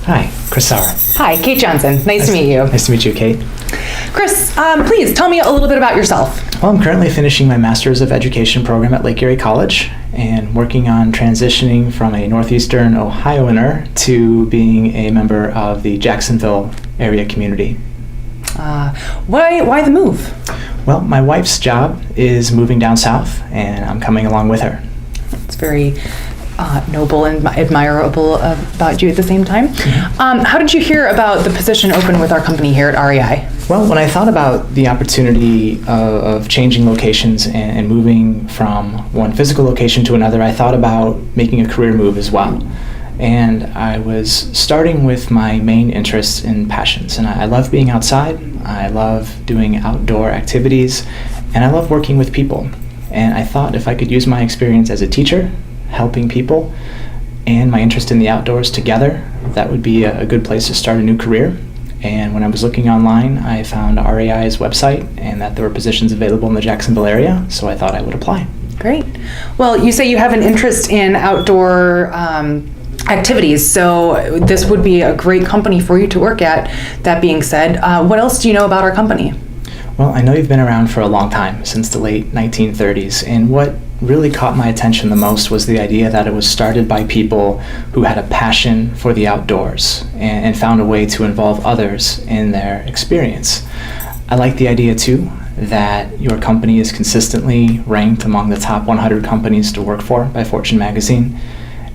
Hi, Chris Sauer. Hi, Kate Johnson. Nice to meet you. Nice to meet you, Kate. Chris, please tell me a little bit about yourself. Well, I'm currently finishing my Master's of Education program at Lake Erie College and working on transitioning from a Northeastern Ohioaner to being a member of the Jacksonville area community. Why the move? Well, my wife's job is moving down south, and I'm coming along with her. It's very noble and admirable about you at the same time. Mm-hmm. How did you hear about the position open with our company here at REI? Well, when I thought about the opportunity of changing locations and moving from one physical location to another, I thought about making a career move as well. And I was starting with my main interests and passions. And I love being outside, I love doing outdoor activities, and I love working with people. And I thought if I could use my experience as a teacher, helping people, and my interest in the outdoors together, that would be a good place to start a new career. And when I was looking online, I found REI's website and that there were positions available in the Jacksonville area, so I thought I would apply. Great. Well, you say you have an interest in outdoor activities, so this would be a great company for you to work at. That being said, what else do you know about our company? Well, I know you've been around for a long time, since the late 1930s, and what really caught my attention the most was the idea that it was started by people who had a passion for the outdoors and found a way to involve others in their experience. I like the idea too that your company is consistently ranked among the top 100 companies to work for by Fortune magazine,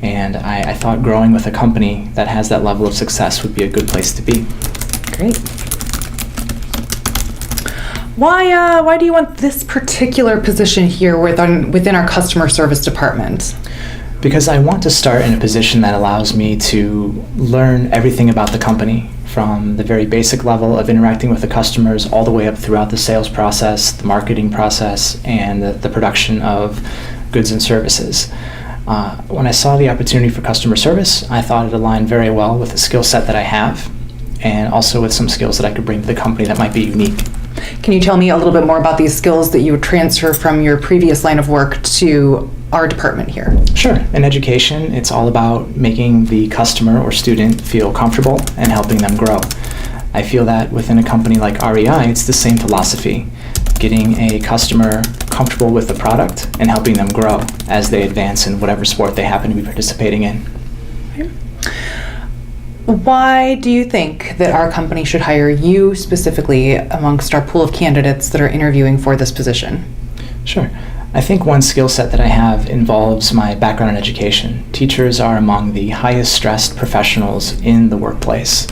and I thought growing with a company that has that level of success would be a good place to be. Great. Why do you want this particular position here within our customer service department? Because I want to start in a position that allows me to learn everything about the company, from the very basic level of interacting with the customers all the way up throughout the sales process, the marketing process, and the production of goods and services. When I saw the opportunity for customer service, I thought it aligned very well with the skill set that I have, and also with some skills that I could bring to the company that might be unique. Can you tell me a little bit more about these skills that you would transfer from your previous line of work to our department here? Sure. In education, it's all about making the customer or student feel comfortable and helping them grow. I feel that within a company like REI, it's the same philosophy, getting a customer comfortable with the product and helping them grow as they advance in whatever sport they happen to be participating in. Why do you think that our company should hire you specifically amongst our pool of candidates that are interviewing for this position? Sure. I think one skill set that I have involves my background in education. Teachers are among the highest stressed professionals in the workplace,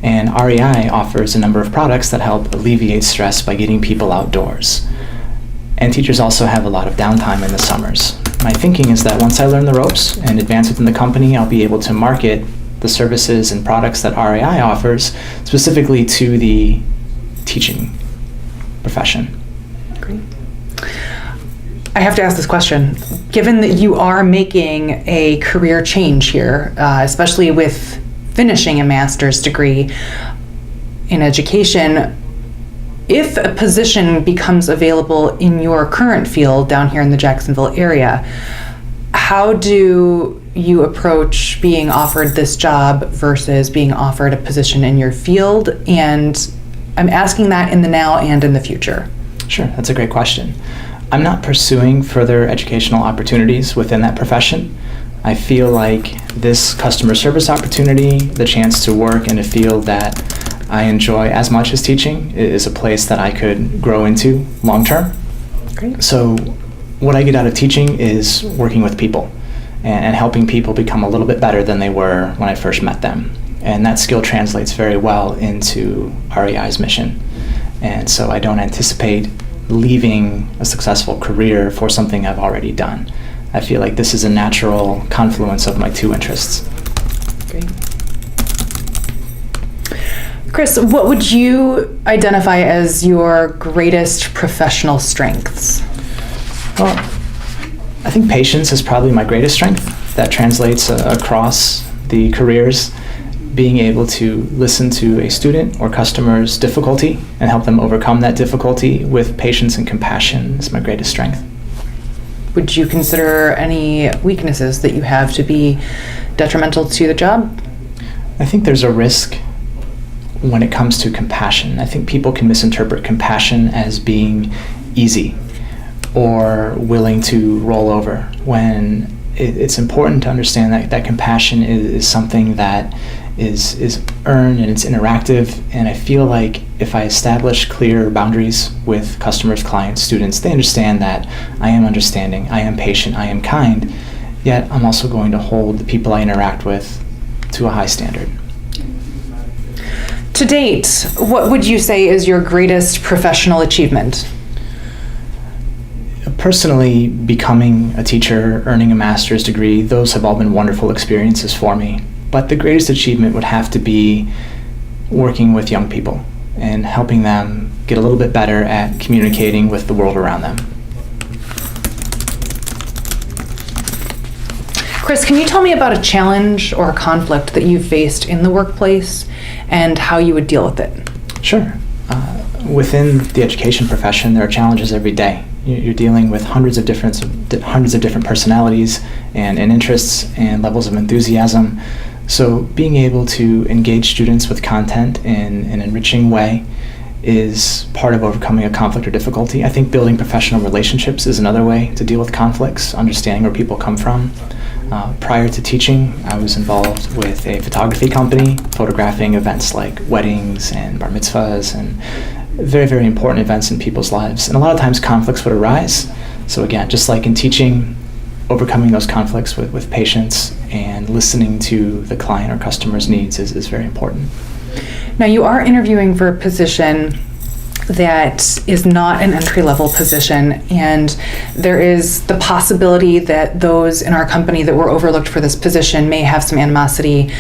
and REI offers a number of products that help alleviate stress by getting people outdoors. And teachers also have a lot of downtime in the summers. My thinking is that once I learn the ropes and advance within the company, I'll be able to market the services and products that REI offers specifically to the teaching profession. Great. I have to ask this question. Given that you are making a career change here, especially with finishing a master's degree in education, if a position becomes available in your current field down here in the Jacksonville area, how do you approach being offered this job versus being offered a position in your field? And I'm asking that in the now and in the future. Sure, that's a great question. I'm not pursuing further educational opportunities within that profession. I feel like this customer service opportunity, the chance to work in a field that I enjoy as much as teaching, is a place that I could grow into long term. Great. So what I get out of teaching is working with people and helping people become a little bit better than they were when I first met them. And that skill translates very well into REI's mission. And so I don't anticipate leaving a successful career for something I've already done. I feel like this is a natural confluence of my two interests. Great. Chris, what would you identify as your greatest professional strengths? Well, I think patience is probably my greatest strength. That translates across the careers. Being able to listen to a student or customer's difficulty and help them overcome that difficulty with patience and compassion is my greatest strength. Would you consider any weaknesses that you have to be detrimental to the job? I think there's a risk when it comes to compassion. I think people can misinterpret compassion as being easy or willing to roll over, when it's important to understand that compassion is something that is earned and it's interactive. And I feel like if I establish clear boundaries with customers, clients, students, they understand that I am understanding, I am patient, I am kind, yet I'm also going to hold the people I interact with to a high standard. To date, what would you say is your greatest professional achievement? Personally, becoming a teacher, earning a master's degree, those have all been wonderful experiences for me. But the greatest achievement would have to be working with young people and helping them get a little bit better at communicating with the world around them. Chris, can you tell me about a challenge or a conflict that you've faced in the workplace and how you would deal with it? Sure. Within the education profession, there are challenges every day. You're dealing with hundreds of different personalities and interests and levels of enthusiasm. So being able to engage students with content in an enriching way is part of overcoming a conflict or difficulty. I think building professional relationships is another way to deal with conflicts, understanding where people come from. Prior to teaching, I was involved with a photography company, photographing events like weddings and bar mitzvahs and very, very important events in people's lives. And a lot of times conflicts would arise. So again, just like in teaching, overcoming those conflicts with patience and listening to the client or customer's needs is very important. Now, you are interviewing for a position that is not an entry-level position, and there is the possibility that those in our company that were overlooked for this position may have some animosity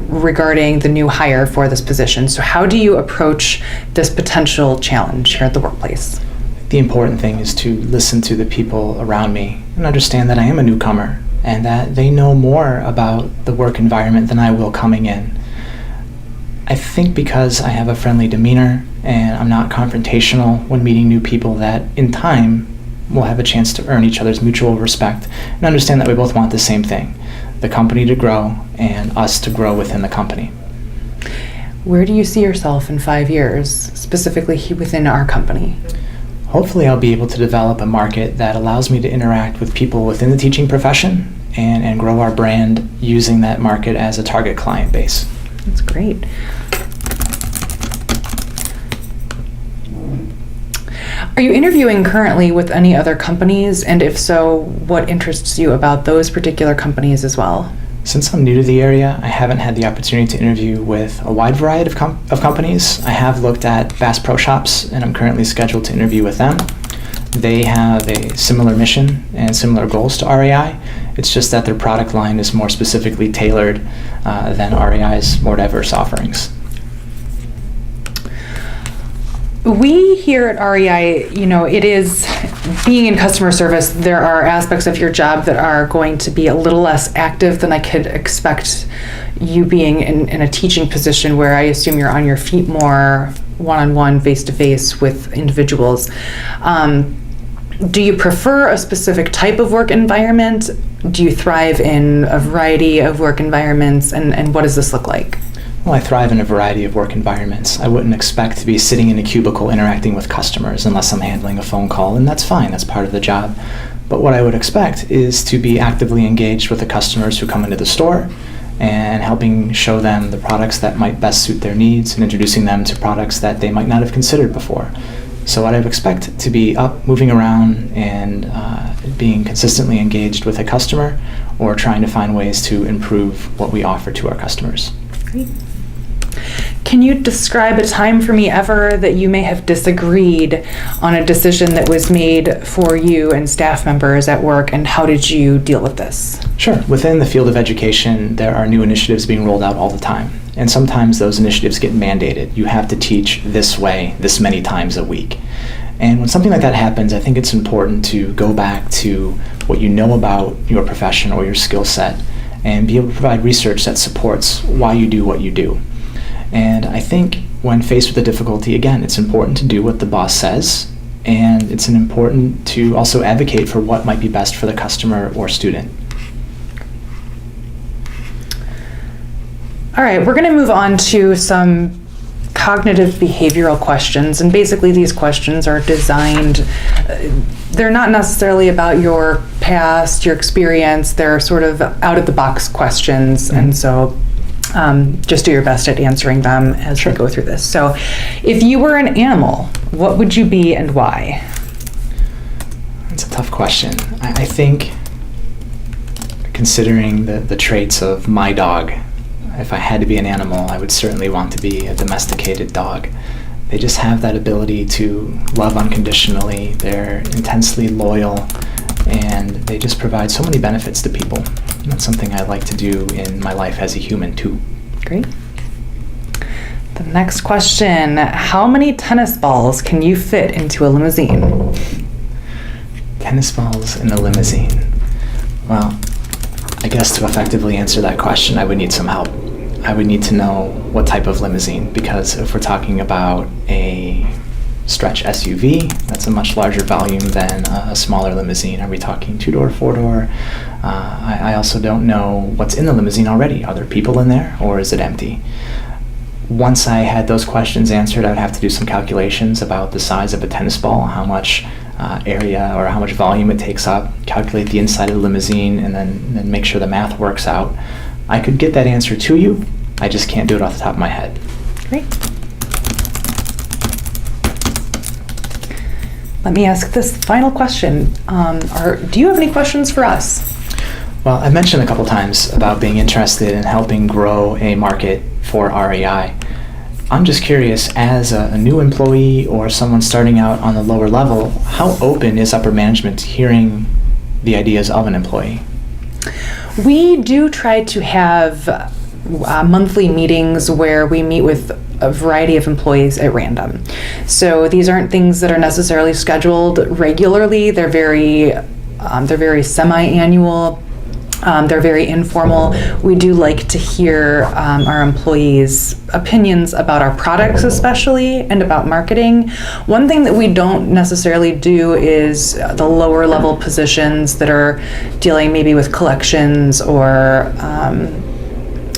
regarding the new hire for this position. So how do you approach this potential challenge here at the workplace? The important thing is to listen to the people around me and understand that I am a newcomer and that they know more about the work environment than I will coming in. I think because I have a friendly demeanor and I'm not confrontational when meeting new people, that in time we'll have a chance to earn each other's mutual respect and understand that we both want the same thing, the company to grow and us to grow within the company. Where do you see yourself in 5 years, specifically within our company? Hopefully I'll be able to develop a market that allows me to interact with people within the teaching profession and grow our brand using that market as a target client base. That's great. Are you interviewing currently with any other companies? And if so, what interests you about those particular companies as well? Since I'm new to the area, I haven't had the opportunity to interview with a wide variety of companies. I have looked at Bass Pro Shops, and I'm currently scheduled to interview with them. They have a similar mission and similar goals to REI. It's just that their product line is more specifically tailored than REI's more diverse offerings. We here at REI, it is being in customer service, there are aspects of your job that are going to be a little less active than I could expect you being in a teaching position where I assume you're on your feet more one-on-one, face-to-face with individuals. Do you prefer a specific type of work environment? Do you thrive in a variety of work environments? And what does this look like? Well, I thrive in a variety of work environments. I wouldn't expect to be sitting in a cubicle interacting with customers unless I'm handling a phone call, and that's fine, that's part of the job. But what I would expect is to be actively engaged with the customers who come into the store and helping show them the products that might best suit their needs and introducing them to products that they might not have considered before. So what I would expect to be up, moving around, and being consistently engaged with a customer or trying to find ways to improve what we offer to our customers. Great. Can you describe a time for me ever that you may have disagreed on a decision that was made for you and staff members at work, and how did you deal with this? Sure. Within the field of education, there are new initiatives being rolled out all the time. And sometimes those initiatives get mandated. You have to teach this way, this many times a week. And when something like that happens, I think it's important to go back to what you know about your profession or your skill set and be able to provide research that supports why you do what you do. And I think when faced with a difficulty, again, it's important to do what the boss says, and it's important to also advocate for what might be best for the customer or student. All right, we're going to move on to some cognitive behavioral questions. And basically these questions are designed, they're not necessarily about your past, your experience, they're sort of out of the box questions. And so just do your best at answering them as we go through this. So if you were an animal, what would you be and why? That's a tough question. I think considering the traits of my dog, if I had to be an animal, I would certainly want to be a domesticated dog. They just have that ability to love unconditionally. They're intensely loyal, and they just provide so many benefits to people. And that's something I like to do in my life as a human too. Great. The next question, how many tennis balls can you fit into a limousine? Tennis balls in a limousine. Well, I guess to effectively answer that question, I would need some help. I would need to know what type of limousine, because if we're talking about a stretch SUV, that's a much larger volume than a smaller limousine. Are we talking 2-door, 4-door? I also don't know what's in the limousine already. Are there people in there, or is it empty? Once I had those questions answered, I would have to do some calculations about the size of a tennis ball, how much area or how much volume it takes up, calculate the inside of the limousine, and then make sure the math works out. I could get that answer to you, I just can't do it off the top of my head. Great. Let me ask this final question. Do you have any questions for us? Well, I mentioned a couple times about being interested in helping grow a market for REI. I'm just curious, as a new employee or someone starting out on the lower level, how open is upper management to hearing the ideas of an employee? We do try to have monthly meetings where we meet with a variety of employees at random. So these aren't things that are necessarily scheduled regularly. They're very semi-annual. They're very informal. We do like to hear our employees' opinions about our products especially, and about marketing. One thing that we don't necessarily do is the lower level positions that are dealing maybe with collections or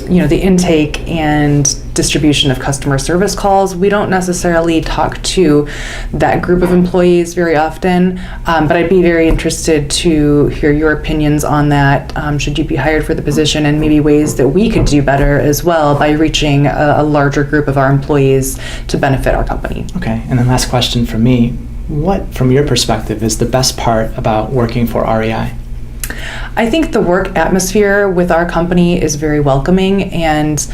the intake and distribution of customer service calls. We don't necessarily talk to that group of employees very often, but I'd be very interested to hear your opinions on that, should you be hired for the position, and maybe ways that we could do better as well by reaching a larger group of our employees to benefit our company. Okay, and then last question from me. What, from your perspective, is the best part about working for REI? I think the work atmosphere with our company is very welcoming, and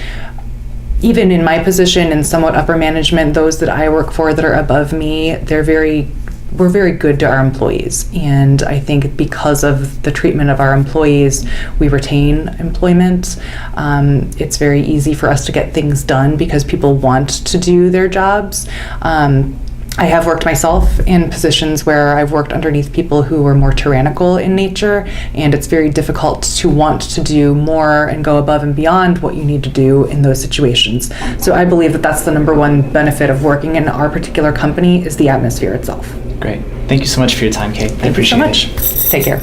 even in my position and somewhat upper management, those that I work for that are above me, we're very good to our employees. And I think because of the treatment of our employees, we retain employment. It's very easy for us to get things done because people want to do their jobs. I have worked myself in positions where I've worked underneath people who were more tyrannical in nature, and it's very difficult to want to do more and go above and beyond what you need to do in those situations. So I believe that that's the number one benefit of working in our particular company, is the atmosphere itself. Great. Thank you so much for your time, Kate. I appreciate it. Thank you so much. Take care.